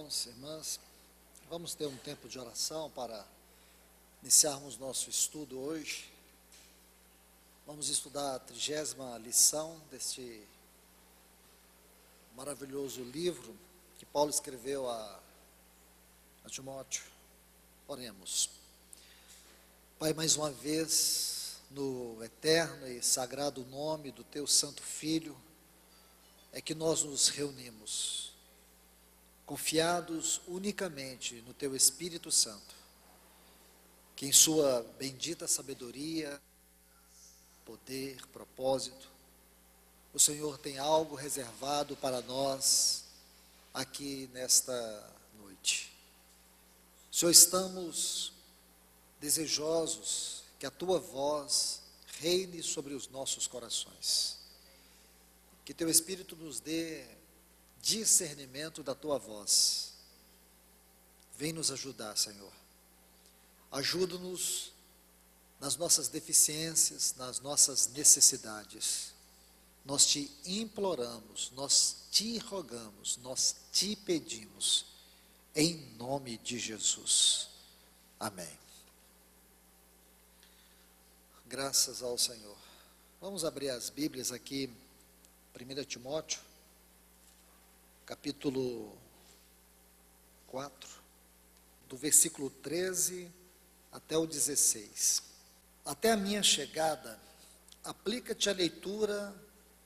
irmãos, irmãs, vamos ter um tempo de oração para iniciarmos nosso estudo hoje. Vamos estudar a 30ª lição deste maravilhoso livro que Paulo escreveu a Timóteo. Oremos. Pai, mais uma vez, no eterno e sagrado nome do Teu Santo Filho, é que nós nos reunimos, confiados unicamente no Teu Espírito Santo, que em sua bendita sabedoria, poder, propósito, o Senhor tem algo reservado para nós aqui nesta noite. Senhor, estamos desejosos que a Tua voz reine sobre os nossos corações, que Teu Espírito nos dê discernimento da Tua voz. Vem nos ajudar, Senhor. Ajuda-nos nas nossas deficiências, nas nossas necessidades. Nós Te imploramos, nós Te rogamos, nós Te pedimos, em nome de Jesus. Amém. Graças ao Senhor. Vamos abrir as Bíblias aqui, 1 Timóteo, capítulo 4, do versículo 13 até o 16. Até a minha chegada, aplica-te à leitura,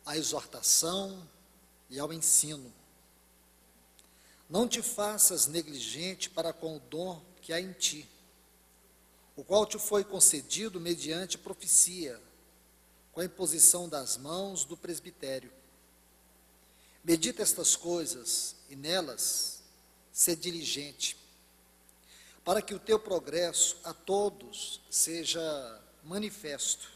à exortação e ao ensino. Não te faças negligente para com o dom que há em ti, o qual te foi concedido mediante profecia, com a imposição das mãos do presbitério. Medita estas coisas e nelas sê diligente, para que o teu progresso a todos seja manifesto.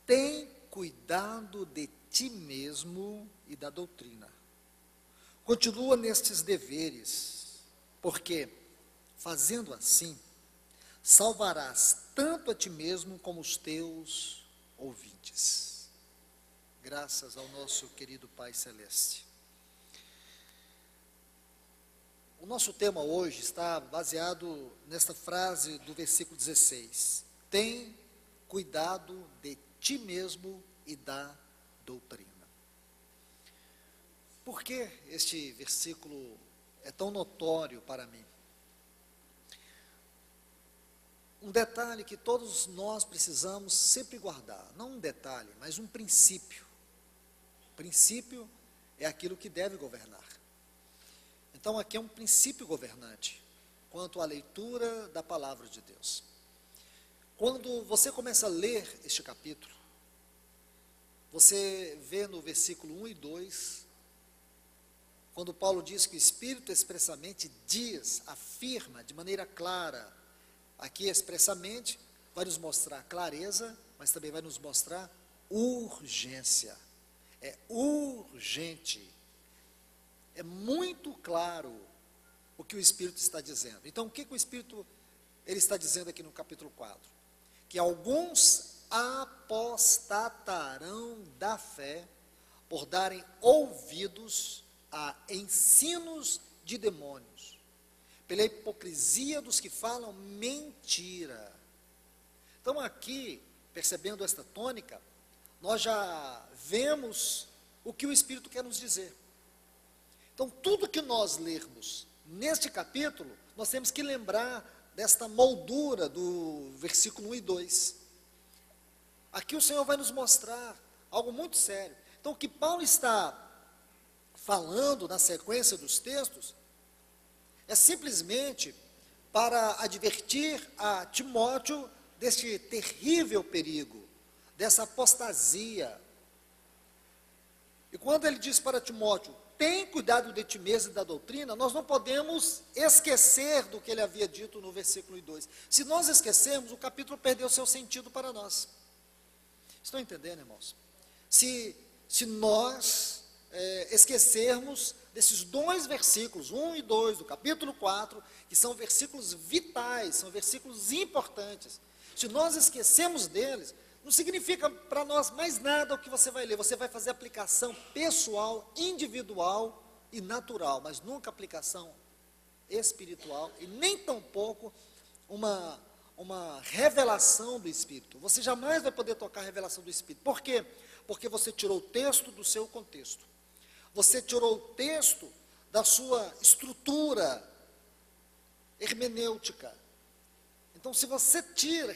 Tem cuidado de ti mesmo e da doutrina. Continua nestes deveres, porque, fazendo assim, salvarás tanto a ti mesmo como os teus ouvintes. Graças ao nosso querido Pai Celeste. O nosso tema hoje está baseado nesta frase do versículo 16. Tem cuidado de ti mesmo e da doutrina. Por que este versículo é tão notório para mim? Um detalhe que todos nós precisamos sempre guardar, não um detalhe, mas um princípio. O princípio é aquilo que deve governar. Então aqui é um princípio governante, quanto à leitura da palavra de Deus. Quando você começa a ler este capítulo, você vê no versículo 1 e 2, quando Paulo diz que o Espírito expressamente diz, afirma de maneira clara, aqui expressamente, vai nos mostrar clareza, mas também vai nos mostrar urgência. É urgente, é muito claro o que o Espírito está dizendo. Então, o que o Espírito ele está dizendo aqui no capítulo 4? Que alguns apostatarão da fé por darem ouvidos a ensinos de demônios, pela hipocrisia dos que falam mentira. Então aqui, percebendo esta tônica, nós já vemos o que o Espírito quer nos dizer. Então tudo que nós lermos neste capítulo, nós temos que lembrar desta moldura do versículo 1 e 2. Aqui o Senhor vai nos mostrar algo muito sério. Então o que Paulo está falando na sequência dos textos, é simplesmente para advertir a Timóteo deste terrível perigo, dessa apostasia. E quando ele diz para Timóteo, tem cuidado de ti mesmo e da doutrina, nós não podemos esquecer do que ele havia dito no versículo 2. Se nós esquecermos, o capítulo perdeu seu sentido para nós. Estão entendendo, irmãos? Se nós esquecermos desses dois versículos, 1 e 2 do capítulo 4, que são versículos vitais, são versículos importantes. Se nós esquecemos deles, não significa para nós mais nada o que você vai ler. Você vai fazer aplicação pessoal, individual, e natural, mas nunca aplicação espiritual, e nem tampouco uma revelação do Espírito. Você jamais vai poder tocar a revelação do Espírito. Por quê? Porque você tirou o texto do seu contexto. Você tirou o texto da sua estrutura hermenêutica. Então, se você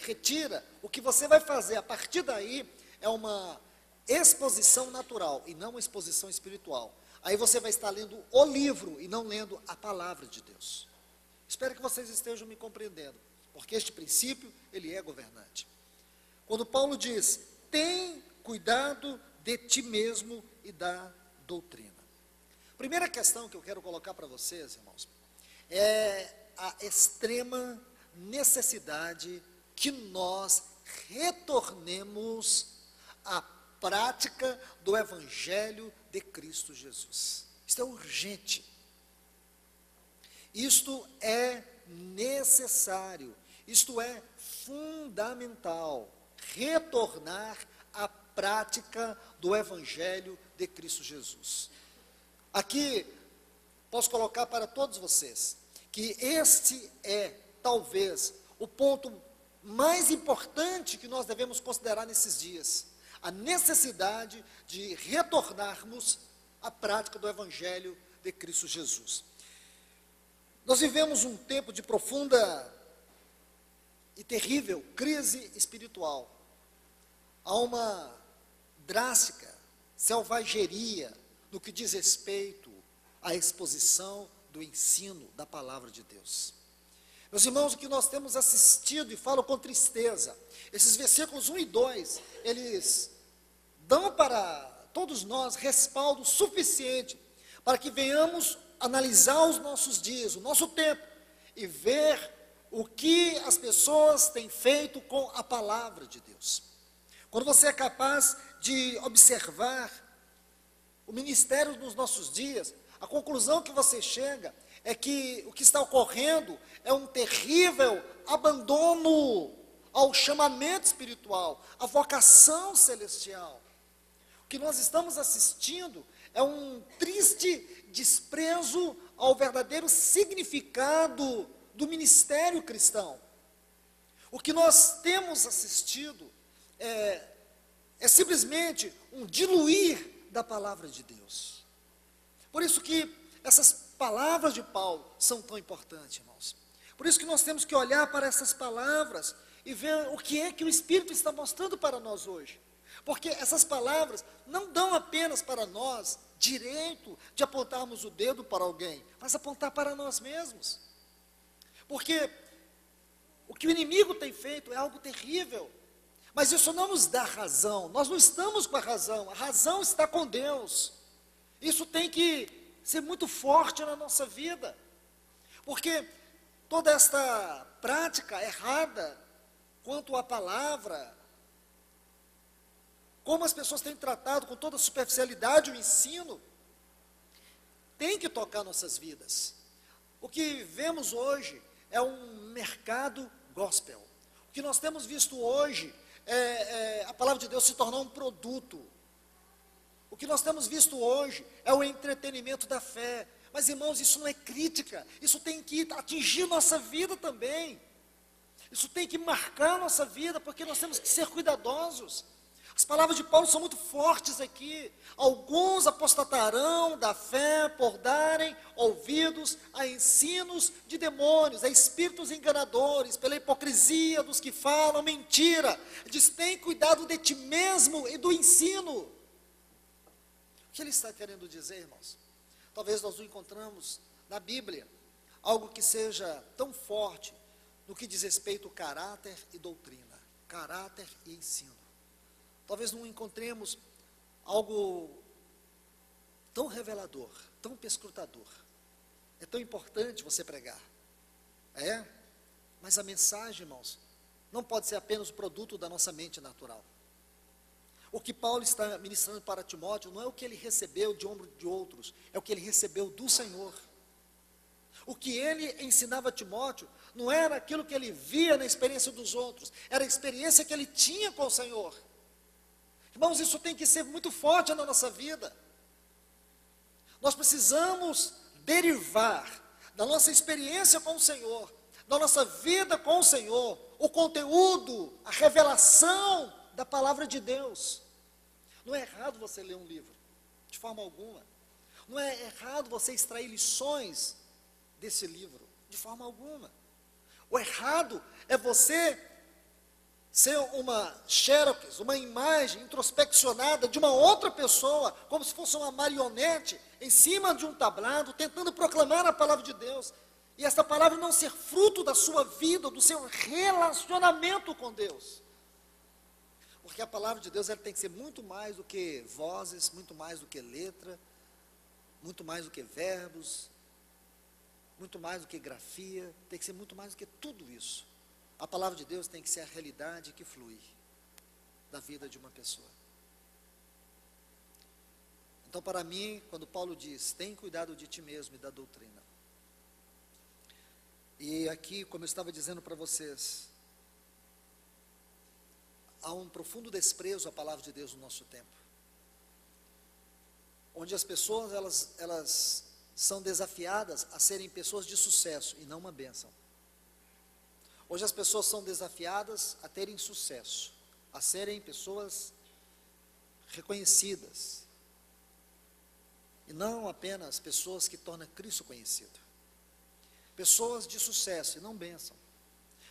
retira, o que você vai fazer a partir daí é uma exposição natural e não uma exposição espiritual. Aí você vai estar lendo o livro e não lendo a palavra de Deus. Espero que vocês estejam me compreendendo, porque este princípio, ele é governante. Quando Paulo diz, tem cuidado de ti mesmo e da doutrina. Primeira questão que eu quero colocar para vocês, irmãos, é a extrema necessidade que nós retornemos à prática do Evangelho de Cristo Jesus. Isto é urgente. Isto é necessário. Isto é fundamental. Retornar à prática do Evangelho de Cristo Jesus. Aqui, posso colocar para todos vocês, que este é, talvez, o ponto mais importante que nós devemos considerar nesses dias. A necessidade de retornarmos à prática do Evangelho de Cristo Jesus. Nós vivemos um tempo de profunda e terrível crise espiritual. Há uma drástica selvageria no que diz respeito à exposição do ensino da palavra de Deus. Meus irmãos, o que nós temos assistido, e falo com tristeza, esses versículos 1 e 2, eles dão para todos nós respaldo suficiente para que venhamos analisar os nossos dias, o nosso tempo, e ver o que as pessoas têm feito com a palavra de Deus. Quando você é capaz de observar o ministério nos nossos dias, a conclusão que você chega é que o que está ocorrendo é um terrível abandono ao chamamento espiritual, à vocação celestial. O que nós estamos assistindo é um triste desprezo ao verdadeiro significado do ministério cristão. O que nós temos assistido é simplesmente um diluir da palavra de Deus. Por isso que essas palavras de Paulo são tão importantes, irmãos. Por isso que nós temos que olhar para essas palavras e ver o que é que o Espírito está mostrando para nós hoje. Porque essas palavras não dão apenas para nós direito de apontarmos o dedo para alguém, mas apontar para nós mesmos. Porque o que o inimigo tem feito é algo terrível. Mas isso não nos dá razão, nós não estamos com a razão está com Deus. Isso tem que ser muito forte na nossa vida, porque toda esta prática errada quanto à palavra, como as pessoas têm tratado com toda superficialidade o ensino, tem que tocar nossas vidas. O que vemos hoje é um mercado gospel. O que nós temos visto hoje a palavra de Deus se tornar um produto. O que nós temos visto hoje é o entretenimento da fé. Mas, irmãos, isso não é crítica, isso tem que atingir nossa vida também. Isso tem que marcar nossa vida, porque nós temos que ser cuidadosos. As palavras de Paulo são muito fortes aqui. Alguns apostatarão da fé por darem ouvidos a ensinos de demônios, a espíritos enganadores, pela hipocrisia dos que falam mentira. Diz, tem cuidado de ti mesmo e do ensino. O que ele está querendo dizer, irmãos? Talvez nós não encontramos na Bíblia algo que seja tão forte no que diz respeito ao caráter e doutrina, caráter e ensino. Talvez não encontremos algo tão revelador, tão perscrutador. É tão importante você pregar. Mas a mensagem, irmãos, não pode ser apenas o produto da nossa mente natural. O que Paulo está ministrando para Timóteo não é o que ele recebeu de ombro de outros, é o que ele recebeu do Senhor. O que ele ensinava a Timóteo não era aquilo que ele via na experiência dos outros, era a experiência que ele tinha com o Senhor. Irmãos, isso tem que ser muito forte na nossa vida. Nós precisamos derivar da nossa experiência com o Senhor, da nossa vida com o Senhor, o conteúdo, a revelação da palavra de Deus. Não é errado você ler um livro, de forma alguma. Não é errado você extrair lições desse livro, de forma alguma. O errado é você ser uma xerox, uma imagem introspeccionada de uma outra pessoa, como se fosse uma marionete, em cima de um tablado, tentando proclamar a palavra de Deus, e essa palavra não ser fruto da sua vida, do seu relacionamento com Deus. Porque a palavra de Deus ela tem que ser muito mais do que vozes, muito mais do que letra, muito mais do que verbos, muito mais do que grafia, tem que ser muito mais do que tudo isso. A palavra de Deus tem que ser a realidade que flui da vida de uma pessoa. Então, para mim, quando Paulo diz, tem cuidado de ti mesmo e da doutrina. E aqui, como eu estava dizendo para vocês, há um profundo desprezo à palavra de Deus no nosso tempo. Onde as pessoas, elas são desafiadas a serem pessoas de sucesso e não uma bênção. Hoje as pessoas são desafiadas a terem sucesso, a serem pessoas reconhecidas, e não apenas pessoas que tornam Cristo conhecido. Pessoas de sucesso e não bênção.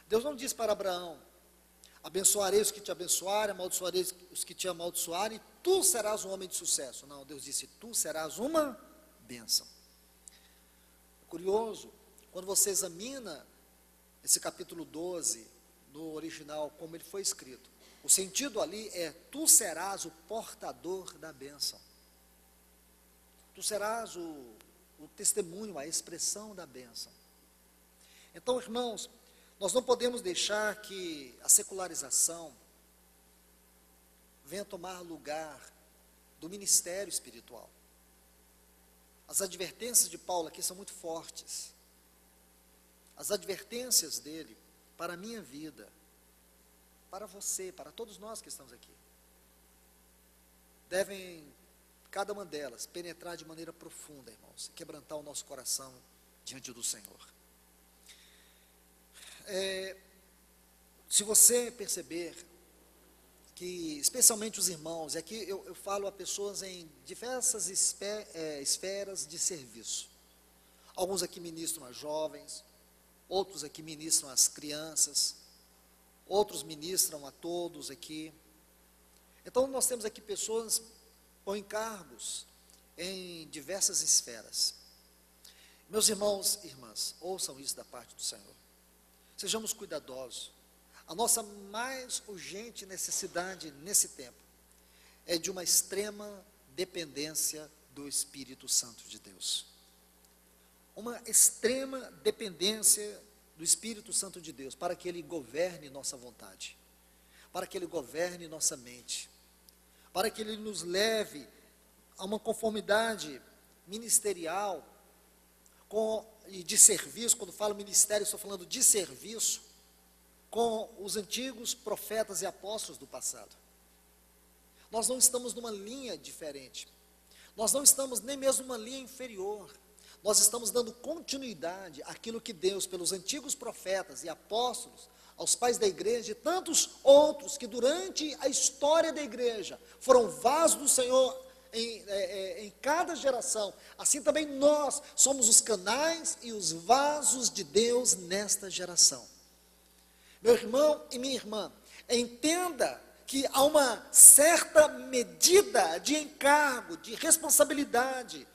Deus não diz para Abraão, abençoarei os que te abençoarem, amaldiçoarei os que te amaldiçoarem, e tu serás um homem de sucesso. Não, Deus disse, tu serás uma bênção. É curioso, quando você examina esse capítulo 12, no original, como ele foi escrito, o sentido ali é, tu serás o portador da bênção. Tu serás o testemunho, a expressão da bênção. Então, irmãos, nós não podemos deixar que a secularização venha tomar lugar do ministério espiritual. As advertências de Paulo aqui são muito fortes. As advertências dele para a minha vida, para você, para todos nós que estamos aqui, devem, cada uma delas, penetrar de maneira profunda, irmãos, e quebrantar o nosso coração diante do Senhor. Se você perceber que, especialmente os irmãos, e aqui eu falo a pessoas em diversas esferas de serviço. Alguns aqui ministram a jovens, outros aqui ministram às crianças, outros ministram a todos aqui. Então nós temos aqui pessoas com encargos em diversas esferas. Meus irmãos e irmãs, ouçam isso da parte do Senhor. Sejamos cuidadosos. A nossa mais urgente necessidade nesse tempo é de uma extrema dependência do Espírito Santo de Deus. Uma extrema dependência do Espírito Santo de Deus, para que Ele governe nossa vontade, para que Ele governe nossa mente, para que Ele nos leve a uma conformidade ministerial e de serviço. Quando falo ministério, estou falando de serviço, com os antigos profetas e apóstolos do passado. Nós não estamos numa linha diferente, nós não estamos nem mesmo numa linha inferior. Nós estamos dando continuidade àquilo que Deus, pelos antigos profetas e apóstolos, aos pais da igreja e tantos outros que durante a história da igreja foram vasos do Senhor em cada geração, assim também nós somos os canais e os vasos de Deus nesta geração. Meu irmão e minha irmã, entenda que há uma certa medida de encargo, de responsabilidade,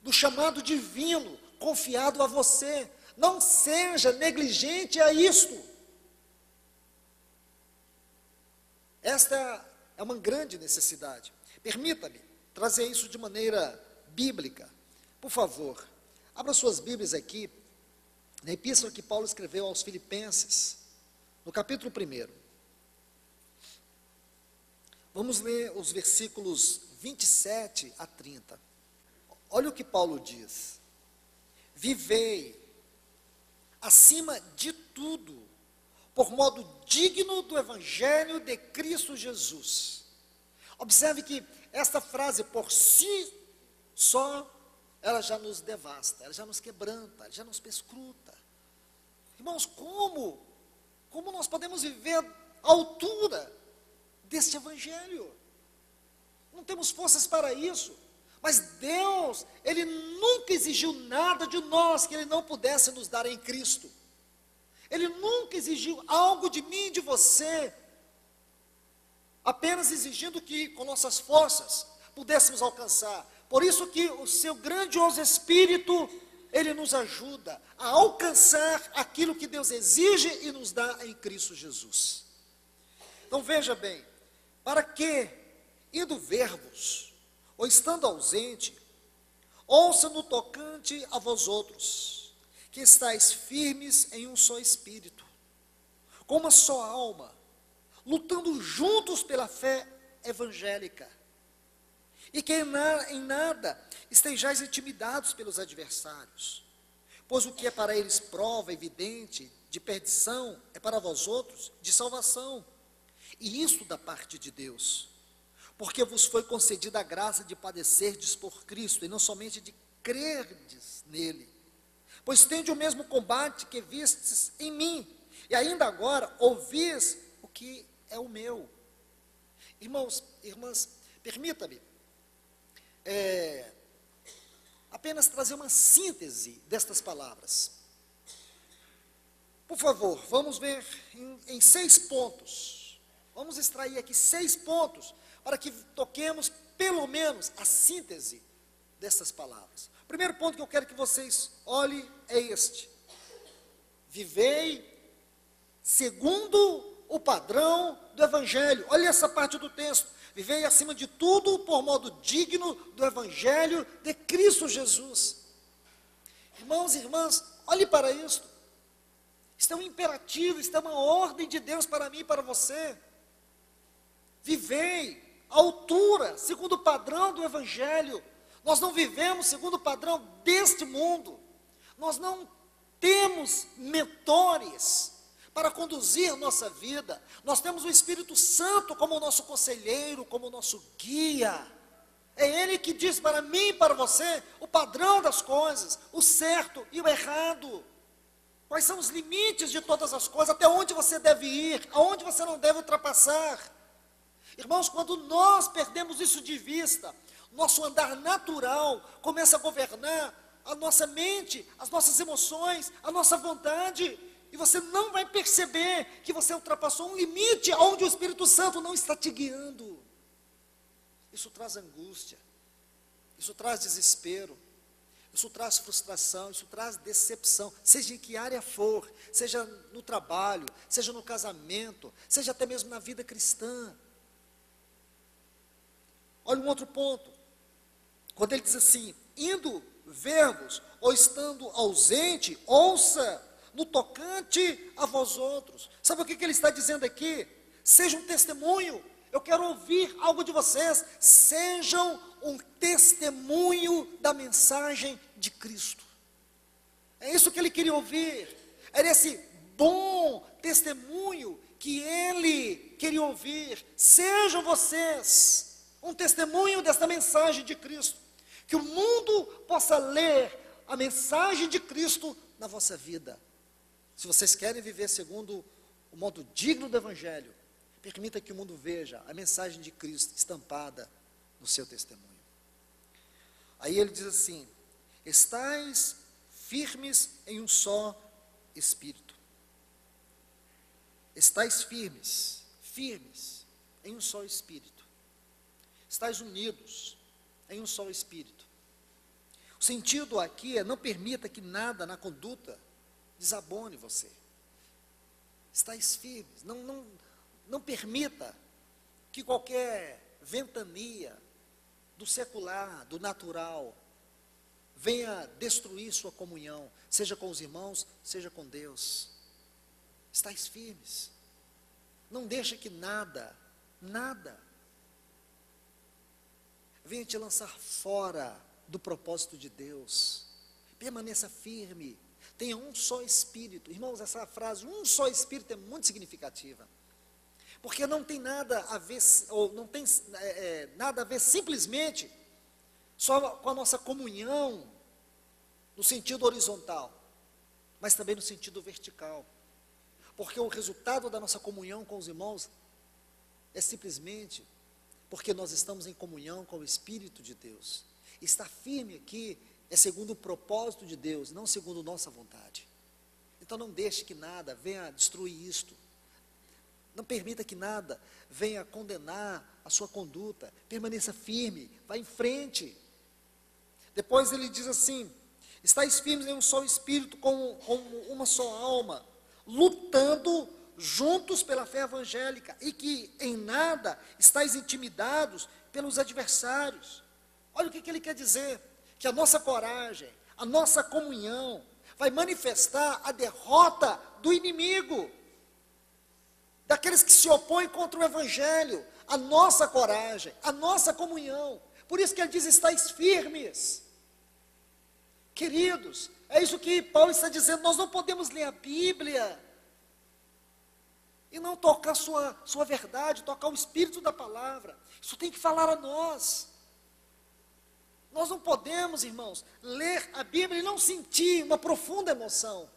do chamado divino, confiado a você. Não seja negligente a isto. Esta é uma grande necessidade. Permita-me trazer isso de maneira bíblica. Por favor, abra suas Bíblias aqui, na epístola que Paulo escreveu aos Filipenses, no capítulo 1. Vamos ler os versículos 27 a 30. Olha o que Paulo diz: vivei, acima de tudo, por modo digno do Evangelho de Cristo Jesus. Observe que esta frase por si só ela já nos devasta, ela já nos quebranta, ela já nos perscruta. Irmãos, como nós podemos viver à altura deste evangelho? Não temos forças para isso. Mas Deus, Ele nunca exigiu nada de nós que Ele não pudesse nos dar em Cristo. Ele nunca exigiu algo de mim e de você, apenas exigindo que com nossas forças pudéssemos alcançar. Por isso que o seu grandioso Espírito, Ele nos ajuda a alcançar aquilo que Deus exige e nos dá em Cristo Jesus. Então veja bem, para que, indo ver-vos, ou estando ausente, ouça no tocante a vós outros, que estáis firmes em um só espírito, com uma só alma, lutando juntos pela fé evangélica, e que em nada estejais intimidados pelos adversários, pois o que é para eles prova evidente de perdição, é para vós outros de salvação, e isto da parte de Deus, porque vos foi concedida a graça de padecerdes por Cristo, e não somente de crerdes nele, pois tende o mesmo combate que vistes em mim, e ainda agora ouvis o que é o meu. Irmãos, irmãs, permita-me apenas trazer uma síntese destas palavras. Por favor, vamos ver em 6 pontos. Vamos extrair aqui 6 pontos, para que toquemos pelo menos a síntese dessas palavras. O primeiro ponto que eu quero que vocês olhem é este: vivei segundo o padrão do Evangelho. Olha essa parte do texto: vivei acima de tudo por modo digno do Evangelho de Cristo Jesus. Irmãos e irmãs, olhe para isto. Isto é um imperativo, isto é uma ordem de Deus para mim e para você. Vivei à altura, segundo o padrão do Evangelho. Nós não vivemos segundo o padrão deste mundo. Nós não temos mentores para conduzir nossa vida. Nós temos o Espírito Santo como o nosso conselheiro, como o nosso guia. É Ele que diz para mim e para você o padrão das coisas, o certo e o errado. Quais são os limites de todas as coisas, até onde você deve ir, aonde você não deve ultrapassar. Irmãos, quando nós perdemos isso de vista, nosso andar natural começa a governar a nossa mente, as nossas emoções, a nossa vontade, e você não vai perceber que você ultrapassou um limite onde o Espírito Santo não está te guiando. Isso traz angústia, isso traz desespero, isso traz frustração, isso traz decepção, seja em que área for, seja no trabalho, seja no casamento, seja até mesmo na vida cristã. Olha um outro ponto, quando ele diz assim: indo ver-vos, ou estando ausente, ouça no tocante a vós outros. Sabe o que ele está dizendo aqui? Seja um testemunho. Eu quero ouvir algo de vocês. Sejam um testemunho da mensagem de Cristo. É isso que ele queria ouvir. Era esse bom testemunho que ele queria ouvir. Sejam vocês um testemunho desta mensagem de Cristo, que o mundo possa ler a mensagem de Cristo na vossa vida. Se vocês querem viver segundo o modo digno do Evangelho, permita que o mundo veja a mensagem de Cristo estampada no seu testemunho. Aí ele diz assim: estais firmes em um só Espírito. Estais firmes em um só Espírito. Estais unidos em um só Espírito. O sentido aqui é: não permita que nada na conduta desabone você. Estais firmes, não permita que qualquer ventania do secular, do natural, venha destruir sua comunhão, seja com os irmãos, seja com Deus. Estais firmes. Não deixe que nada venha te lançar fora do propósito de Deus. Permaneça firme. Tenha um só Espírito. Irmãos, essa frase, um só Espírito, é muito significativa. Porque não tem nada a ver, ou não tem nada a ver simplesmente só com a nossa comunhão no sentido horizontal, mas também no sentido vertical. Porque o resultado da nossa comunhão com os irmãos é simplesmente porque nós estamos em comunhão com o Espírito de Deus. Estar firme aqui é segundo o propósito de Deus, não segundo nossa vontade. Então não deixe que nada venha destruir isto. Não permita que nada venha condenar a sua conduta. Permaneça firme, vá em frente. Depois ele diz assim: estáis firmes em um só espírito, como uma só alma, lutando juntos pela fé evangélica, e que em nada estáis intimidados pelos adversários. Olha o que ele quer dizer: que a nossa coragem, a nossa comunhão, vai manifestar a derrota do inimigo, daqueles que se opõem contra o evangelho. A nossa coragem, a nossa comunhão, por isso que ele diz: estáis firmes. Queridos, é isso que Paulo está dizendo. Nós não podemos ler a Bíblia e não tocar sua verdade, tocar o espírito da palavra. Isso tem que falar a nós. Nós não podemos, irmãos, ler a Bíblia e não sentir uma profunda emoção.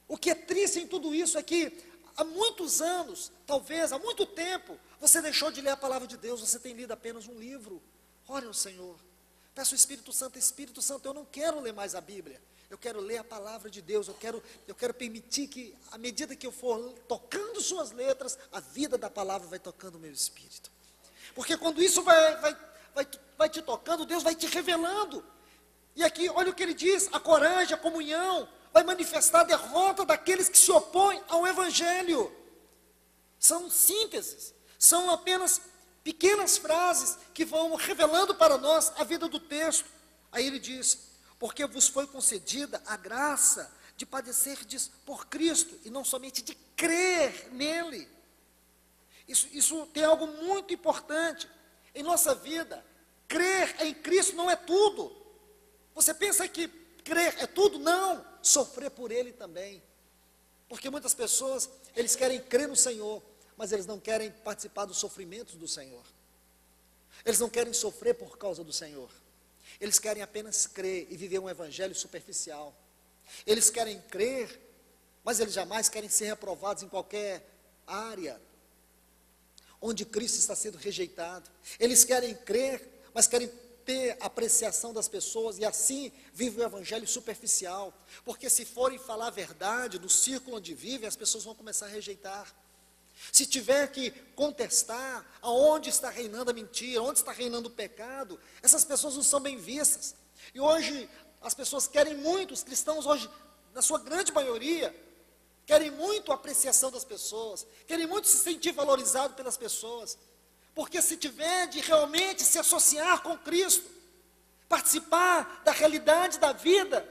O que é triste em tudo isso é que há muitos anos, talvez há muito tempo, você deixou de ler a palavra de Deus, você tem lido apenas um livro. Ore ao Senhor, peço ao Espírito Santo, eu não quero ler mais a Bíblia, eu quero ler a palavra de Deus, eu quero permitir que, à medida que eu for tocando suas letras, a vida da palavra vai tocando o meu espírito. Porque quando isso vai te tocando, Deus vai te revelando. E aqui, olha o que ele diz: a coragem, a comunhão, vai manifestar a derrota daqueles que se opõem ao Evangelho. São sínteses, são apenas pequenas frases que vão revelando para nós a vida do texto. Aí ele diz: porque vos foi concedida a graça de padecerdes por Cristo, e não somente de crer nele. Isso tem algo muito importante em nossa vida. Crer em Cristo não é tudo. Você pensa que crer é tudo? Não, sofrer por Ele também. Porque muitas pessoas, eles querem crer no Senhor, mas eles não querem participar dos sofrimentos do Senhor. Eles não querem sofrer por causa do Senhor. Eles querem apenas crer e viver um evangelho superficial. Eles querem crer, mas eles jamais querem ser reprovados em qualquer área onde Cristo está sendo rejeitado. Eles querem crer, mas querem ter apreciação das pessoas, e assim vive o evangelho superficial, porque se forem falar a verdade no círculo onde vivem, as pessoas vão começar a rejeitar. Se tiver que contestar aonde está reinando a mentira, onde está reinando o pecado, essas pessoas não são bem vistas. E hoje as pessoas querem muito, os cristãos hoje, na sua grande maioria, querem muito a apreciação das pessoas, querem muito se sentir valorizado pelas pessoas. Porque se tiver de realmente se associar com Cristo, participar da realidade da vida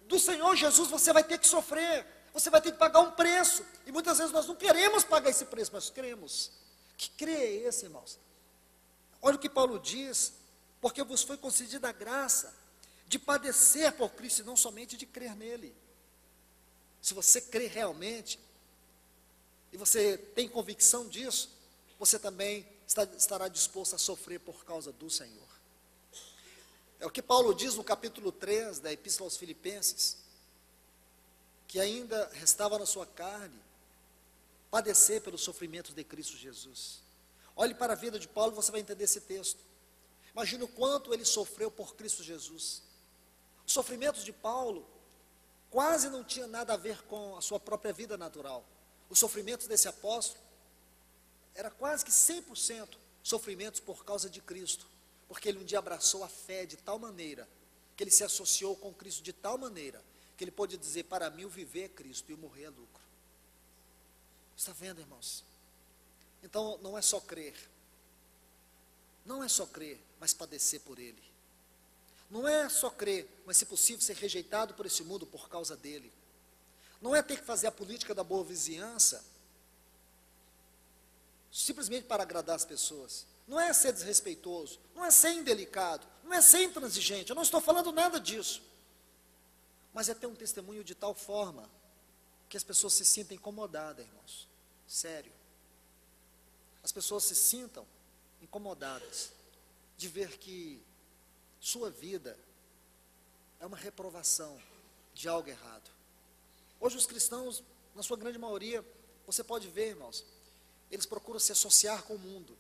do Senhor Jesus, você vai ter que sofrer, você vai ter que pagar um preço. E muitas vezes nós não queremos pagar esse preço, mas queremos. Que crer é esse, irmãos? Olha o que Paulo diz: porque vos foi concedida a graça de padecer por Cristo, e não somente de crer nele. Se você crê realmente, e você tem convicção disso, você também estará disposto a sofrer por causa do Senhor. É o que Paulo diz no capítulo 3 da Epístola aos Filipenses, que ainda restava na sua carne padecer pelos sofrimentos de Cristo Jesus. Olhe para a vida de Paulo e você vai entender esse texto. Imagine o quanto ele sofreu por Cristo Jesus. Os sofrimentos de Paulo quase não tinham nada a ver com a sua própria vida natural. Os sofrimentos desse apóstolo era quase que 100% sofrimentos por causa de Cristo, porque ele um dia abraçou a fé de tal maneira, que ele se associou com Cristo de tal maneira, que ele pôde dizer: para mim o viver é Cristo e o morrer é lucro. Está vendo, irmãos? Então não é só crer, mas padecer por Ele. Não é só crer, mas se possível ser rejeitado por esse mundo por causa dele. Não é ter que fazer a política da boa vizinhança simplesmente para agradar as pessoas. Não é ser desrespeitoso, não é ser indelicado, não é ser intransigente, eu não estou falando nada disso. Mas é ter um testemunho de tal forma que as pessoas se sintam incomodadas, irmãos. Sério. As pessoas se sintam incomodadas de ver que sua vida é uma reprovação de algo errado. Hoje os cristãos, na sua grande maioria, você pode ver, irmãos, eles procuram se associar com o mundo,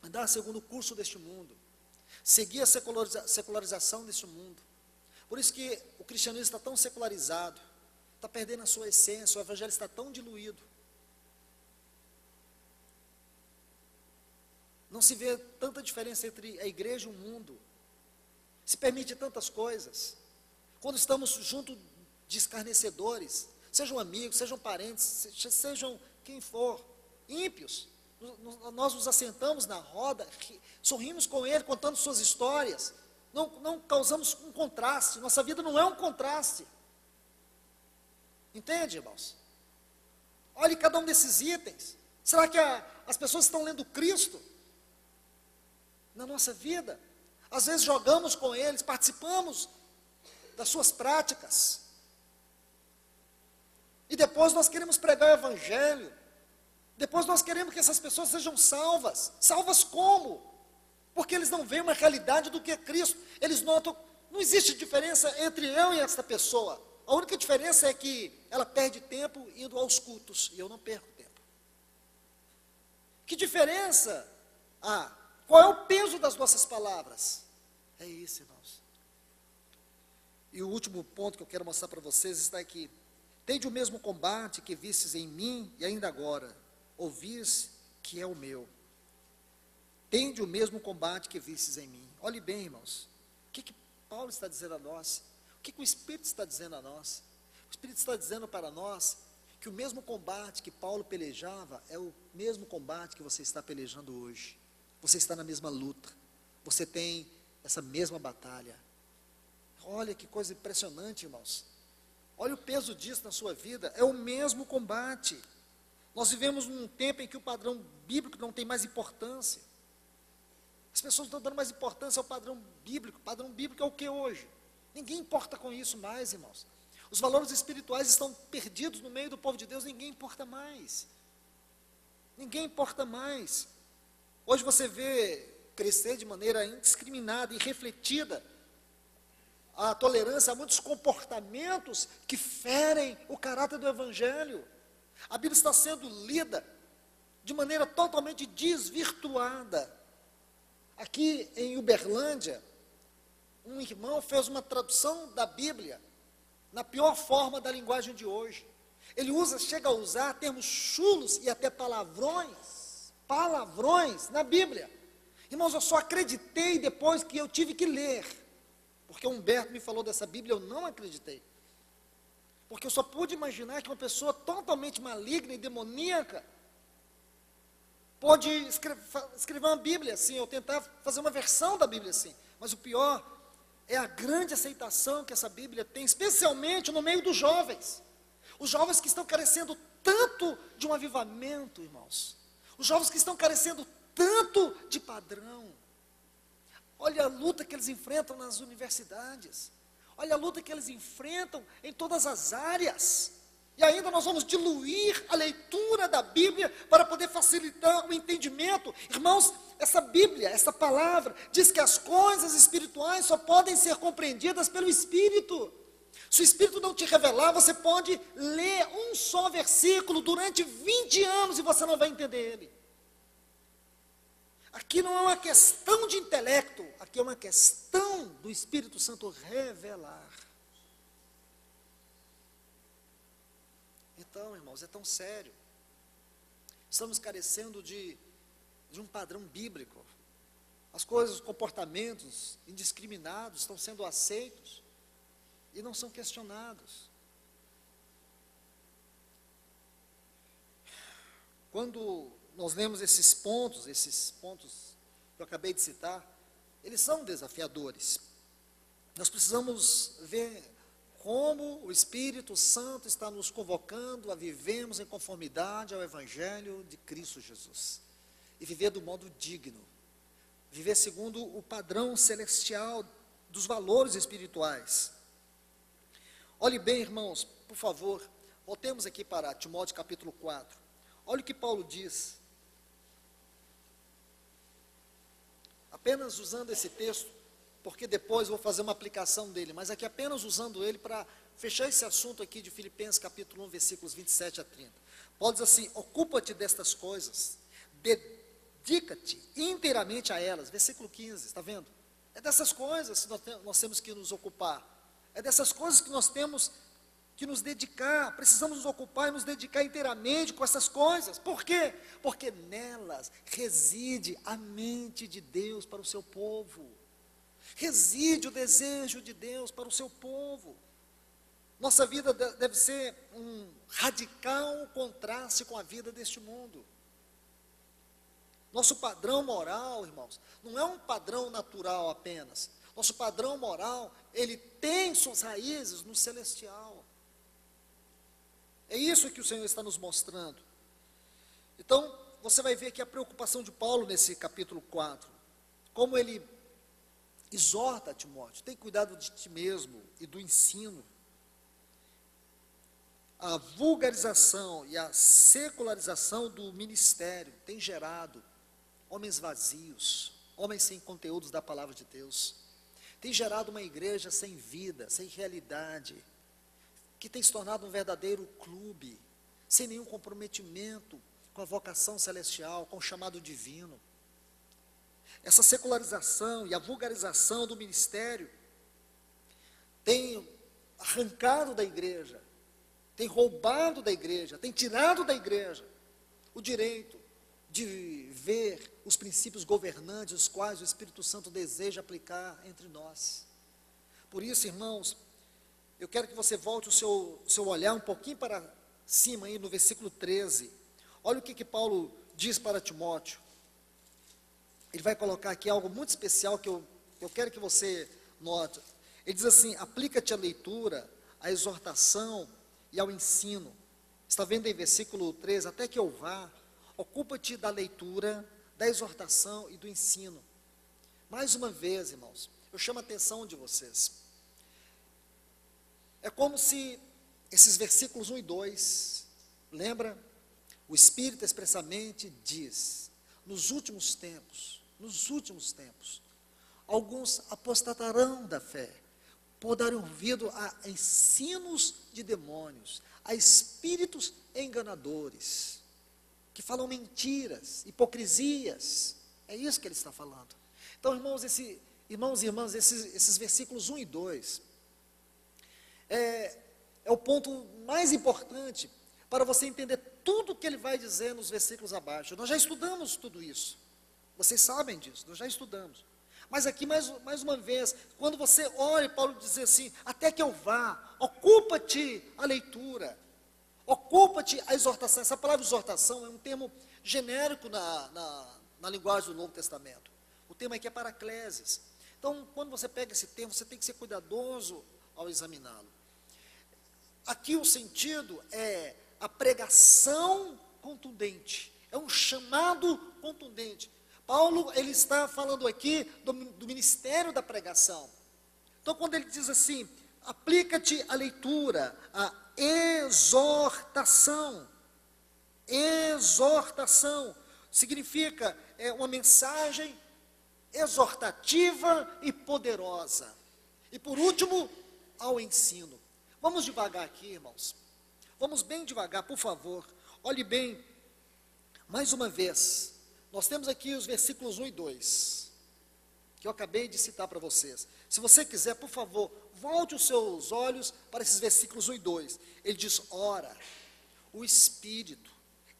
andar segundo o curso deste mundo, seguir a secularização deste mundo. Por isso que o cristianismo está tão secularizado, está perdendo a sua essência, o evangelho está tão diluído. Não se vê tanta diferença entre a igreja e o mundo. Se permite tantas coisas. Quando estamos junto de escarnecedores, sejam amigos, sejam parentes, sejam quem for, ímpios, nós nos assentamos na roda, sorrimos com ele, contando suas histórias, não causamos um contraste, nossa vida não é um contraste. Entende, irmãos? Olhe cada um desses itens. Será que as pessoas estão lendo Cristo na nossa vida? Às vezes jogamos com eles, participamos das suas práticas, e depois nós queremos pregar o evangelho, depois nós queremos que essas pessoas sejam salvas. Salvas como? Porque eles não veem uma realidade do que é Cristo. Eles notam, não existe diferença entre eu e esta pessoa. A única diferença é que ela perde tempo indo aos cultos, e eu não perco tempo. Que diferença há? Qual é o peso das nossas palavras? É isso, irmãos. E o último ponto que eu quero mostrar para vocês está aqui. Tende o mesmo combate que vistes em mim, e ainda agora, ouvis que é o meu. Tende o mesmo combate que vistes em mim. Olhe bem, irmãos, o que Paulo está dizendo a nós? O que o Espírito está dizendo a nós? O Espírito está dizendo para nós que o mesmo combate que Paulo pelejava é o mesmo combate que você está pelejando hoje. Você está na mesma luta, você tem essa mesma batalha. Olha que coisa impressionante, irmãos. Olha o peso disso na sua vida, é o mesmo combate. Nós vivemos num tempo em que o padrão bíblico não tem mais importância. As pessoas estão dando mais importância ao padrão bíblico. O padrão bíblico é o que hoje? Ninguém importa com isso mais, irmãos. Os valores espirituais estão perdidos no meio do povo de Deus, ninguém importa mais. Ninguém importa mais. Hoje você vê crescer de maneira indiscriminada e refletida a tolerância a muitos comportamentos que ferem o caráter do evangelho. A Bíblia está sendo lida de maneira totalmente desvirtuada. Aqui em Uberlândia, um irmão fez uma tradução da Bíblia na pior forma da linguagem de hoje. Ele chega a usar termos chulos e até palavrões na Bíblia. Irmãos, eu só acreditei depois que eu tive que ler, porque o Humberto me falou dessa Bíblia, eu não acreditei. Porque eu só pude imaginar que uma pessoa totalmente maligna e demoníaca pode escrever uma Bíblia assim, ou tentar fazer uma versão da Bíblia assim. Mas o pior é a grande aceitação que essa Bíblia tem, especialmente no meio dos jovens. Os jovens que estão carecendo tanto de um avivamento, irmãos. Os jovens que estão carecendo tanto de padrão. Olha a luta que eles enfrentam nas universidades. Olha a luta que eles enfrentam em todas as áreas. E ainda nós vamos diluir a leitura da Bíblia para poder facilitar o entendimento. Irmãos, essa Bíblia, essa palavra, diz que as coisas espirituais só podem ser compreendidas pelo Espírito. Se o Espírito não te revelar, você pode ler um só versículo durante 20 anos e você não vai entender ele. Aqui não é uma questão de intelecto, aqui é uma questão do Espírito Santo revelar. Então, irmãos, é tão sério. Estamos carecendo de um padrão bíblico. As coisas, os comportamentos indiscriminados estão sendo aceitos e não são questionados. Quando nós lemos esses pontos que eu acabei de citar, eles são desafiadores. Nós precisamos ver como o Espírito Santo está nos convocando a vivermos em conformidade ao Evangelho de Cristo Jesus. E viver do modo digno. Viver segundo o padrão celestial dos valores espirituais. Olhe bem, irmãos, por favor, voltemos aqui para Timóteo capítulo 4. Olha o que Paulo diz. Apenas usando esse texto, porque depois vou fazer uma aplicação dele, mas aqui apenas usando ele para fechar esse assunto aqui de Filipenses capítulo 1, versículos 27 a 30. Paulo diz assim: ocupa-te destas coisas, dedica-te inteiramente a elas. Versículo 15, está vendo? É dessas coisas que nós temos que nos ocupar, é dessas coisas que nós temos que nos dedicar, precisamos nos ocupar e nos dedicar inteiramente com essas coisas. Por quê? Porque nelas reside a mente de Deus para o seu povo, reside o desejo de Deus para o seu povo. Nossa vida deve ser um radical contraste com a vida deste mundo. Nosso padrão moral, irmãos, não é um padrão natural apenas. Nosso padrão moral, ele tem suas raízes no celestial. É isso que o Senhor está nos mostrando. Então, você vai ver aqui a preocupação de Paulo nesse capítulo 4. Como ele exorta a Timóteo: tem cuidado de ti mesmo e do ensino. A vulgarização e a secularização do ministério tem gerado homens vazios, homens sem conteúdos da palavra de Deus. Tem gerado uma igreja sem vida, sem realidade, que tem se tornado um verdadeiro clube, sem nenhum comprometimento com a vocação celestial, com o chamado divino. Essa secularização e a vulgarização do ministério tem arrancado da igreja, tem roubado da igreja, tem tirado da igreja o direito de ver os princípios governantes, os quais o Espírito Santo deseja aplicar entre nós. Por isso, irmãos, eu quero que você volte o seu olhar um pouquinho para cima, aí no versículo 13. Olha o que Paulo diz para Timóteo. Ele vai colocar aqui algo muito especial que eu quero que você note. Ele diz assim: aplica-te à leitura, à exortação e ao ensino. Está vendo aí versículo 13? Até que eu vá, ocupa-te da leitura, da exortação e do ensino. Mais uma vez, irmãos, eu chamo a atenção de vocês. É como se esses versículos 1 e 2, lembra? O Espírito expressamente diz: nos últimos tempos, alguns apostatarão da fé, por darem ouvido a ensinos de demônios, a espíritos enganadores, que falam mentiras, hipocrisias. É isso que ele está falando. Então, irmãos e irmãs, esses versículos 1 e 2, é o ponto mais importante para você entender tudo o que ele vai dizer nos versículos abaixo. Nós já estudamos tudo isso, vocês sabem disso, nós já estudamos. Mas aqui, mais uma vez, quando você olha, Paulo diz assim: até que eu vá, ocupa-te a leitura, ocupa-te a exortação. Essa palavra exortação é um termo genérico na linguagem do Novo Testamento. O termo aqui é paracleses. Então, quando você pega esse termo, você tem que ser cuidadoso ao examiná-lo. Aqui o sentido é a pregação contundente, é um chamado contundente. Paulo, ele está falando aqui do ministério da pregação. Então, quando ele diz assim: aplica-te à leitura, à exortação. Exortação significa uma mensagem exortativa e poderosa. E por último, ao ensino. Vamos devagar aqui, irmãos. Vamos bem devagar, por favor. Olhe bem, mais uma vez. Nós temos aqui os versículos 1 e 2, que eu acabei de citar para vocês. Se você quiser, por favor, volte os seus olhos para esses versículos 1 e 2. Ele diz: ora, o Espírito,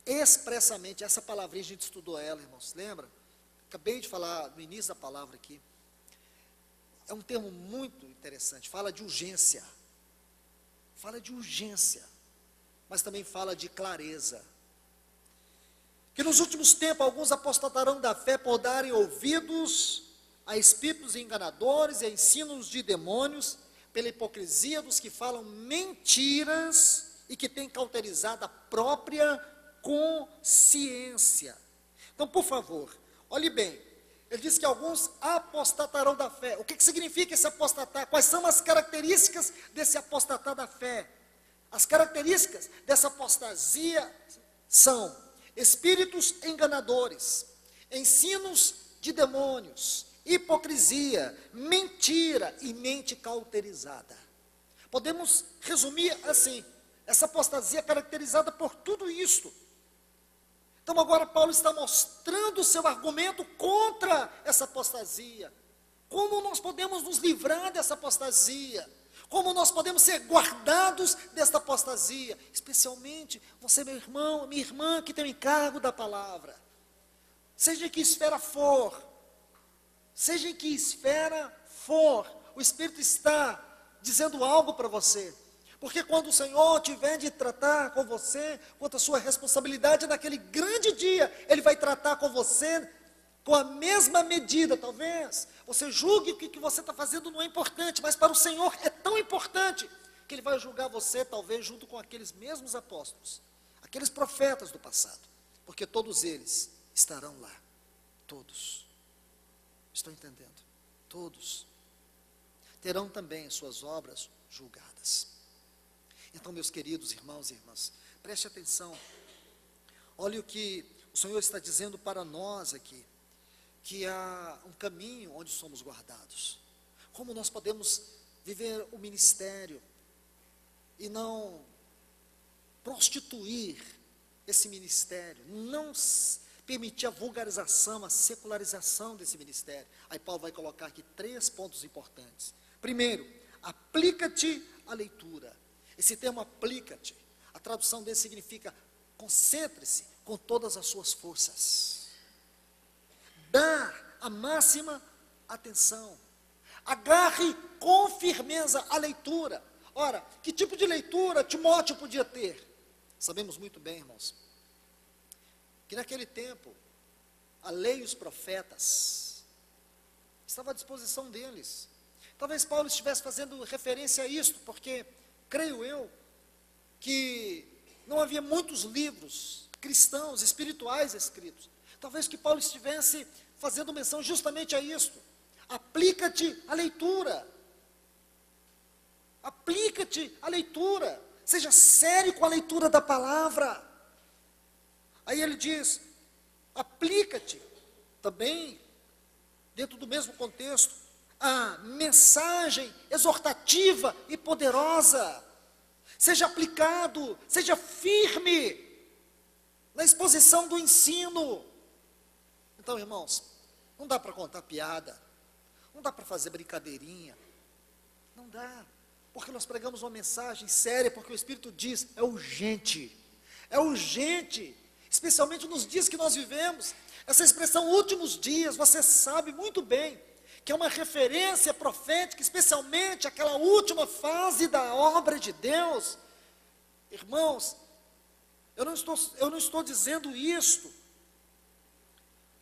expressamente, essa palavrinha a gente estudou ela, irmãos, lembra? Acabei de falar no início da palavra aqui. É um termo muito interessante, fala de urgência, mas também fala de clareza. Que nos últimos tempos alguns apostatarão da fé por darem ouvidos a espíritos enganadores e a ensinos de demônios, pela hipocrisia dos que falam mentiras e que têm cauterizado a própria consciência. Então, por favor, olhe bem, ele diz que alguns apostatarão da fé. O que significa esse apostatar? Quais são as características desse apostatar da fé? As características dessa apostasia são espíritos enganadores, ensinos de demônios hipocrisia, mentira e mente cauterizada. Podemos resumir assim: essa apostasia é caracterizada por tudo isto. Então agora Paulo está mostrando o seu argumento contra essa apostasia. Como nós podemos nos livrar dessa apostasia? Como nós podemos ser guardados desta apostasia? Especialmente você, meu irmão, minha irmã, que tem o encargo da palavra. Seja em que esfera for, seja em que esfera for, o Espírito está dizendo algo para você. Porque quando o Senhor tiver de tratar com você, quanto à sua responsabilidade naquele grande dia, Ele vai tratar com você com a mesma medida. Talvez você julgue que o que você está fazendo não é importante, mas para o Senhor é tão importante, que Ele vai julgar você, talvez, junto com aqueles mesmos apóstolos, aqueles profetas do passado, porque todos eles estarão lá, todos, estão entendendo? Todos terão também suas obras julgadas. Então, meus queridos irmãos e irmãs, preste atenção, olha o que o Senhor está dizendo para nós aqui, que há um caminho onde somos guardados. Como nós podemos viver o ministério e não prostituir esse ministério, não permitir a vulgarização, a secularização desse ministério. Aí Paulo vai colocar aqui 3 pontos importantes. Primeiro, aplica-te à leitura. Esse termo aplica-te, a tradução dele significa concentre-se com todas as suas forças. Dá a máxima atenção. Agarre com firmeza a leitura. Ora, que tipo de leitura Timóteo podia ter? Sabemos muito bem, irmãos, que naquele tempo, a lei e os profetas estavam à disposição deles. Talvez Paulo estivesse fazendo referência a isto, porque creio eu que não havia muitos livros cristãos, espirituais escritos. Talvez que Paulo estivesse fazendo menção justamente a isto. Aplica-te à leitura. Aplica-te à leitura. Seja sério com a leitura da palavra. Aí ele diz, aplica-te também, dentro do mesmo contexto, a mensagem exortativa e poderosa. Seja aplicado, seja firme na exposição do ensino. Então, irmãos, não dá para contar piada, não dá para fazer brincadeirinha, não dá, porque nós pregamos uma mensagem séria, porque o Espírito diz, é urgente, especialmente nos dias que nós vivemos. Essa expressão últimos dias, você sabe muito bem, que é uma referência profética, especialmente aquela última fase da obra de Deus. Irmãos, eu não estou dizendo isto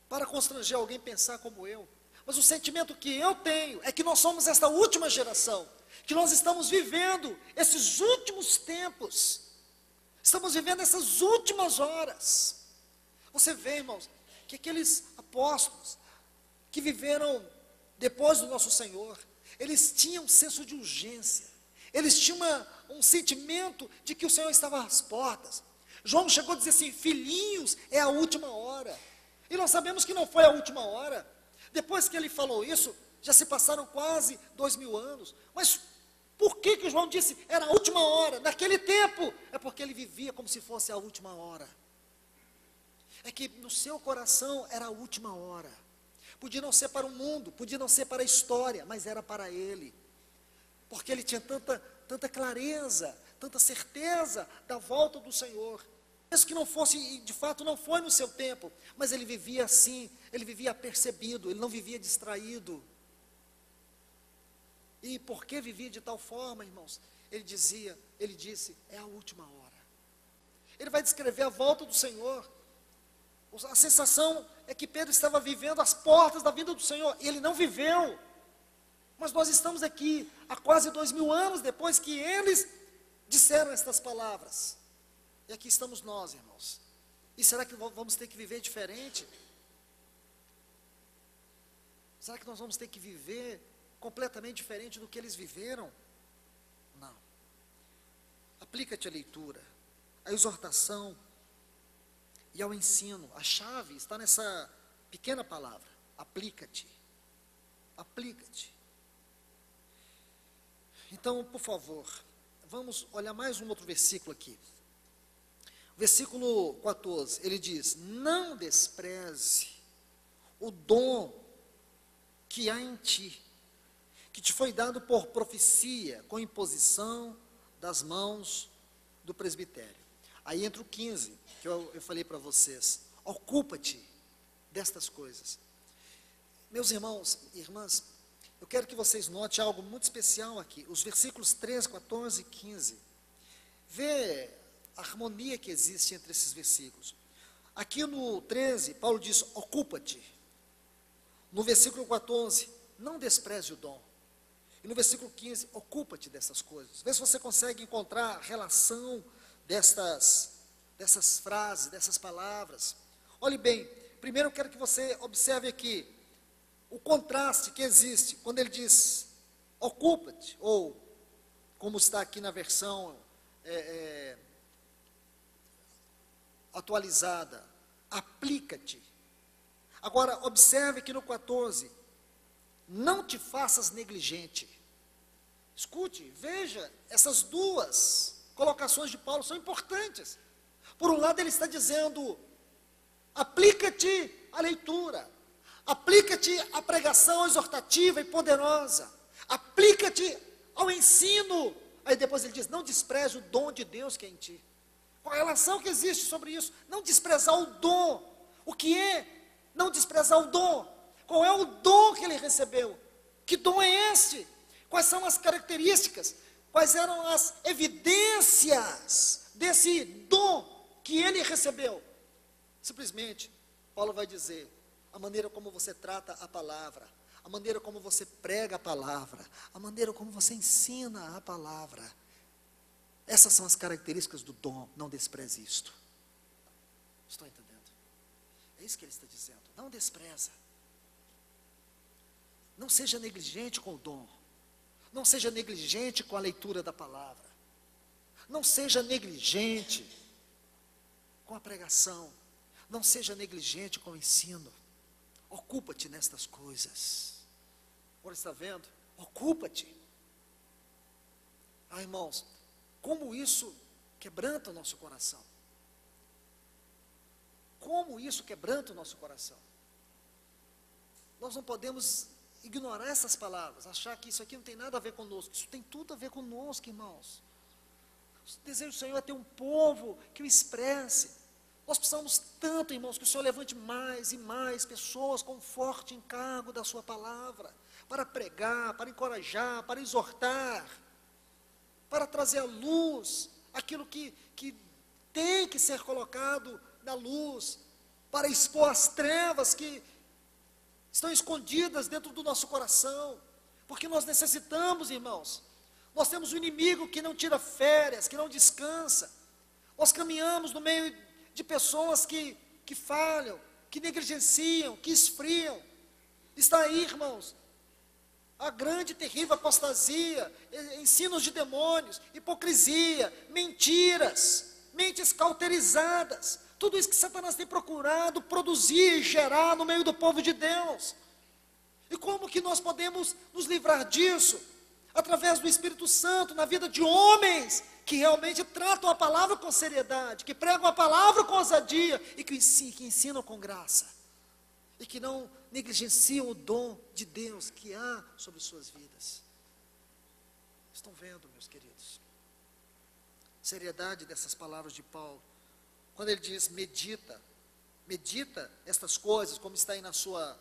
para constranger alguém pensar como eu, mas o sentimento que eu tenho é que nós somos esta última geração, que nós estamos vivendo esses últimos tempos, estamos vivendo essas últimas horas. Você vê, irmãos, que aqueles apóstolos que viveram depois do nosso Senhor, eles tinham um senso de urgência, eles tinham um sentimento de que o Senhor estava às portas. João chegou a dizer assim, filhinhos, é a última hora. E nós sabemos que não foi a última hora. Depois que ele falou isso, já se passaram quase 2000 anos. Mas por que João disse era a última hora? Naquele tempo, é porque ele vivia como se fosse a última hora. É que no seu coração era a última hora. Podia não ser para o mundo, podia não ser para a história, mas era para ele. Porque ele tinha tanta clareza, tanta certeza da volta do Senhor. Mesmo que não fosse, de fato não foi no seu tempo, mas ele vivia assim, ele vivia apercebido, ele não vivia distraído. E por que vivia de tal forma, irmãos? Ele disse, é a última hora. Ele vai descrever a volta do Senhor. A sensação é que Pedro estava vivendo às portas da vinda do Senhor, e ele não viveu. Mas nós estamos aqui, há quase 2000 anos depois que eles disseram estas palavras. E aqui estamos nós, irmãos. E será que vamos ter que viver diferente? Será que nós vamos ter que viver completamente diferente do que eles viveram? Não. Aplica-te à leitura, à exortação e ao ensino. A chave está nessa pequena palavra, aplica-te. Aplica-te. Então, por favor, vamos olhar mais um outro versículo aqui. Versículo 14, ele diz: não despreze o dom que há em ti, que te foi dado por profecia, com imposição das mãos do presbitério. Aí entra o 15, que eu falei para vocês: ocupa-te destas coisas. Meus irmãos e irmãs, eu quero que vocês notem algo muito especial aqui, os versículos 13, 14 e 15. Vê a harmonia que existe entre esses versículos. Aqui no 13, Paulo diz: ocupa-te. No versículo 14, não despreze o dom. E no versículo 15, ocupa-te dessas coisas. Vê se você consegue encontrar a relação dessas frases, dessas palavras. Olhe bem, primeiro eu quero que você observe aqui o contraste que existe quando ele diz ocupa-te, ou como está aqui na versão atualizada, aplica-te. Agora, observe que no 14, não te faças negligente. Escute, veja, essas duas colocações de Paulo são importantes. Por um lado, ele está dizendo: aplica-te à leitura, aplica-te à pregação exortativa e poderosa, aplica-te ao ensino. Aí depois ele diz: não despreze o dom de Deus que é em ti. Qual a relação que existe sobre isso? Não desprezar o dom. O que é não desprezar o dom? Qual é o dom que ele recebeu? Que dom é este? Quais são as características? Quais eram as evidências desse dom que ele recebeu? Simplesmente, Paulo vai dizer: a maneira como você trata a palavra, a maneira como você prega a palavra, a maneira como você ensina a palavra. Essas são as características do dom. Não despreze isto. Estou entendendo? É isso que ele está dizendo. Não despreza. Não seja negligente com o dom. Não seja negligente com a leitura da palavra. Não seja negligente com a pregação. Não seja negligente com o ensino. Ocupa-te nestas coisas. Agora está vendo? Ocupa-te. Irmãos, como isso quebranta o nosso coração. Como isso quebranta o nosso coração. Nós não podemos ignorar essas palavras, achar que isso aqui não tem nada a ver conosco. Isso tem tudo a ver conosco, irmãos. O desejo do Senhor é ter um povo que o expresse. Nós precisamos tanto, irmãos, que o Senhor levante mais e mais pessoas com forte encargo da sua palavra, para pregar, para encorajar, para exortar, para trazer à luz aquilo que tem que ser colocado na luz, para expor as trevas que estão escondidas dentro do nosso coração, porque nós necessitamos, irmãos. Nós temos um inimigo que não tira férias, que não descansa. Nós caminhamos no meio de pessoas que falham, que negligenciam, que esfriam. Está aí, irmãos, a grande e terrível apostasia, ensinos de demônios, hipocrisia, mentiras, mentes cauterizadas. Tudo isso que Satanás tem procurado produzir e gerar no meio do povo de Deus. E como que nós podemos nos livrar disso? Através do Espírito Santo, na vida de homens que realmente tratam a palavra com seriedade, que pregam a palavra com ousadia e que ensinam com graça. E que não negligenciam o dom de Deus que há sobre suas vidas. Estão vendo, meus queridos? Seriedade dessas palavras de Paulo. Quando ele diz medita estas coisas, como está aí na sua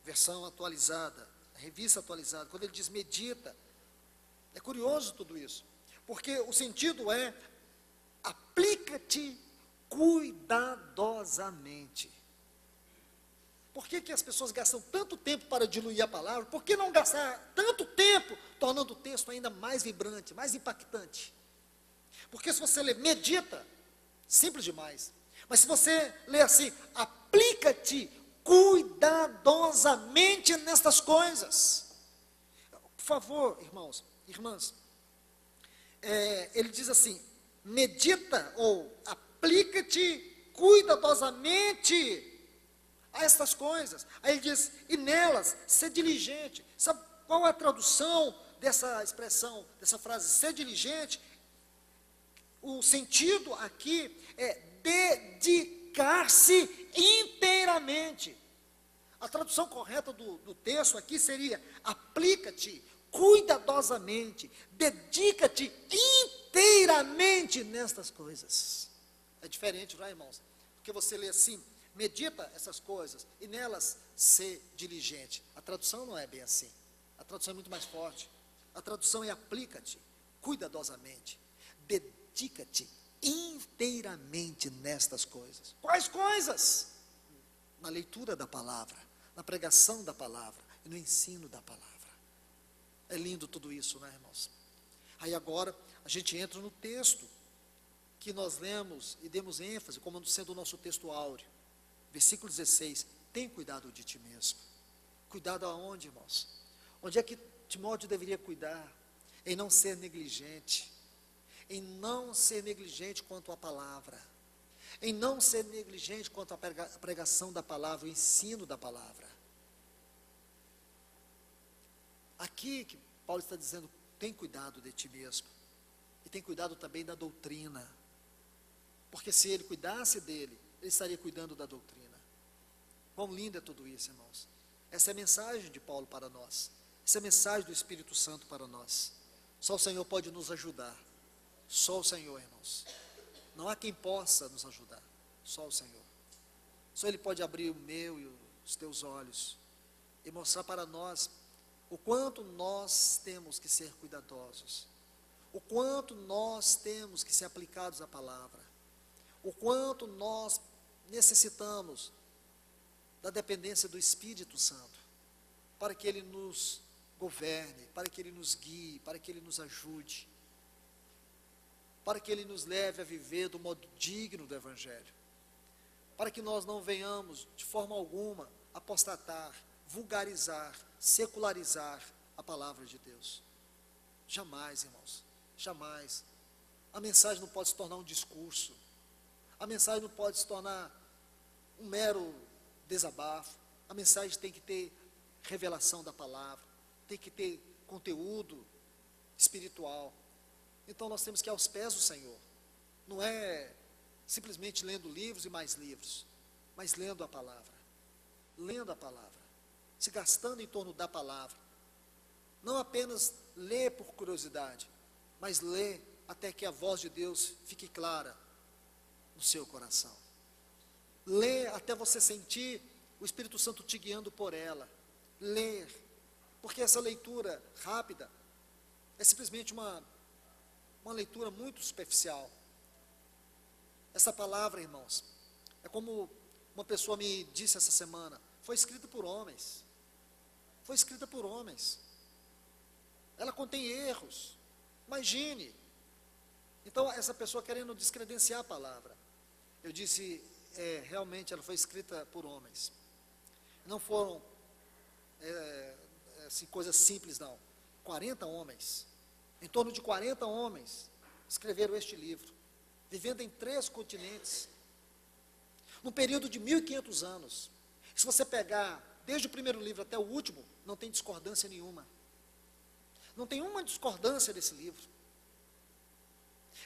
versão atualizada, revista atualizada. Quando ele diz medita, é curioso tudo isso, porque o sentido é: aplica-te cuidadosamente. Por que as pessoas gastam tanto tempo para diluir a palavra? Por que não gastar tanto tempo tornando o texto ainda mais vibrante, mais impactante? Porque se você lê medita, simples demais. Mas se você lê assim, aplica-te cuidadosamente nestas coisas. Por favor, irmãos, irmãs, ele diz assim: medita ou aplica-te cuidadosamente a estas coisas. Aí ele diz, e nelas, ser diligente. Sabe qual é a tradução dessa expressão, dessa frase, ser diligente? O sentido aqui é dedicar-se inteiramente. A tradução correta do texto aqui seria, aplica-te cuidadosamente, dedica-te inteiramente nestas coisas. É diferente, não é, irmãos? Porque você lê assim, medita essas coisas, e nelas ser diligente. A tradução não é bem assim. A tradução é muito mais forte. A tradução é aplica-te cuidadosamente, dedica-te inteiramente nestas coisas. Quais coisas? Na leitura da palavra, na pregação da palavra e no ensino da palavra. É lindo tudo isso, né, irmãos? Aí agora a gente entra no texto que nós lemos e demos ênfase como sendo o nosso texto áureo. Versículo 16, tem cuidado de ti mesmo. Cuidado aonde, irmãos? Onde é que Timóteo deveria cuidar? Em não ser negligente. Em não ser negligente quanto à palavra. Em não ser negligente quanto à pregação da palavra, o ensino da palavra. Aqui que Paulo está dizendo, tem cuidado de ti mesmo. E tem cuidado também da doutrina. Porque se ele cuidasse dele, ele estaria cuidando da doutrina. Quão lindo é tudo isso, irmãos. Essa é a mensagem de Paulo para nós. Essa é a mensagem do Espírito Santo para nós. Só o Senhor pode nos ajudar. Só o Senhor, irmãos. Não há quem possa nos ajudar. Só o Senhor. Só Ele pode abrir o meu e os teus olhos e mostrar para nós o quanto nós temos que ser cuidadosos. O quanto nós temos que ser aplicados à palavra. O quanto nós necessitamos da dependência do Espírito Santo, para que Ele nos governe, para que Ele nos guie, para que Ele nos ajude, para que Ele nos leve a viver do modo digno do Evangelho, para que nós não venhamos, de forma alguma, apostatar, vulgarizar, secularizar a palavra de Deus. Jamais, irmãos, jamais. A mensagem não pode se tornar um discurso, a mensagem não pode se tornar um mero desabafo. A mensagem tem que ter revelação da palavra, tem que ter conteúdo espiritual. Então nós temos que ir aos pés do Senhor. Não é simplesmente lendo livros e mais livros, mas lendo a palavra, se gastando em torno da palavra. Não apenas ler por curiosidade, mas ler até que a voz de Deus fique clara no seu coração. Ler até você sentir o Espírito Santo te guiando por ela. Ler, porque essa leitura rápida é simplesmente uma leitura muito superficial. Essa palavra, irmãos, é como uma pessoa me disse essa semana, foi escrita por homens. Foi escrita por homens. Ela contém erros. Imagine. Então, essa pessoa querendo descredenciar a palavra. Eu disse, realmente ela foi escrita por homens. Não foram assim, coisas simples, não. 40 homens, em torno de 40 homens, escreveram este livro, vivendo em 3 continentes, num período de 1500 anos. Se você pegar desde o primeiro livro até o último, não tem discordância nenhuma. Não tem uma discordância desse livro.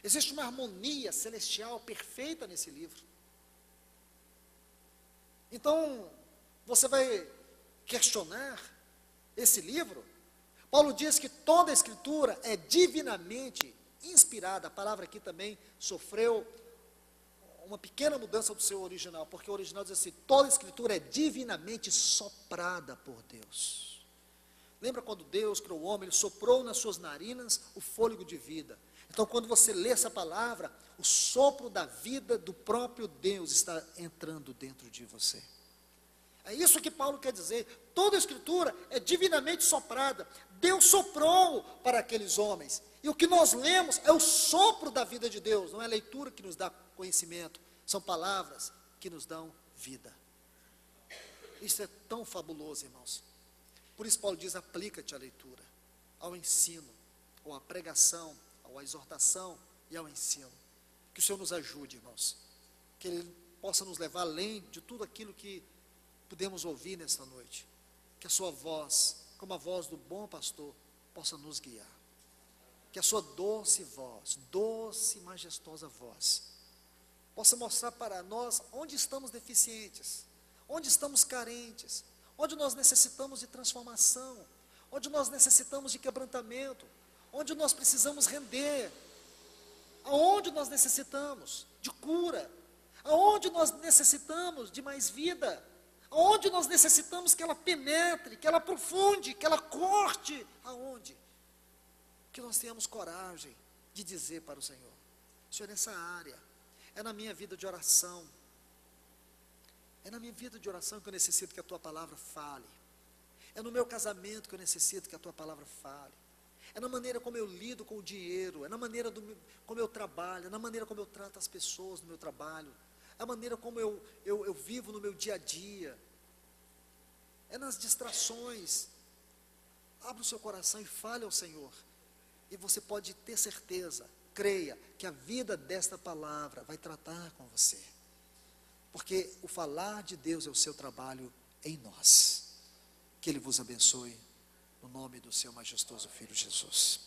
Existe uma harmonia celestial perfeita nesse livro. Então, você vai questionar esse livro? Paulo diz que toda a escritura é divinamente inspirada. A palavra aqui também sofreu uma pequena mudança do seu original, porque o original diz assim, toda a escritura é divinamente soprada por Deus. Lembra quando Deus criou o homem, Ele soprou nas suas narinas o fôlego de vida. Então, quando você lê essa palavra, o sopro da vida do próprio Deus está entrando dentro de você. É isso que Paulo quer dizer. Toda a escritura é divinamente soprada. Deus soprou para aqueles homens. E o que nós lemos é o sopro da vida de Deus. Não é a leitura que nos dá conhecimento. São palavras que nos dão vida. Isso é tão fabuloso, irmãos. Por isso Paulo diz, aplica-te à leitura, ao ensino, ou à pregação, à exortação e ao ensino. Que o Senhor nos ajude, irmãos. Que Ele possa nos levar além de tudo aquilo que pudemos ouvir nesta noite. Que a sua voz, como a voz do bom pastor, possa nos guiar. Que a sua doce voz, doce e majestosa voz, possa mostrar para nós onde estamos deficientes, onde estamos carentes, onde nós necessitamos de transformação, onde nós necessitamos de quebrantamento, onde nós precisamos render, aonde nós necessitamos de cura, aonde nós necessitamos de mais vida, aonde nós necessitamos que ela penetre, que ela aprofunde, que ela corte, aonde? Que nós tenhamos coragem de dizer para o Senhor: Senhor, nessa área, é na minha vida de oração, é na minha vida de oração que eu necessito que a Tua palavra fale, é no meu casamento que eu necessito que a Tua palavra fale, é na maneira como eu lido com o dinheiro, é na maneira como eu trabalho, é na maneira como eu trato as pessoas no meu trabalho, é a maneira como eu vivo no meu dia a dia, é nas distrações. Abra o seu coração e fale ao Senhor, e você pode ter certeza, creia, que a vida desta palavra vai tratar com você, porque o falar de Deus é o seu trabalho em nós. Que Ele vos abençoe, no nome do seu majestoso Filho Jesus.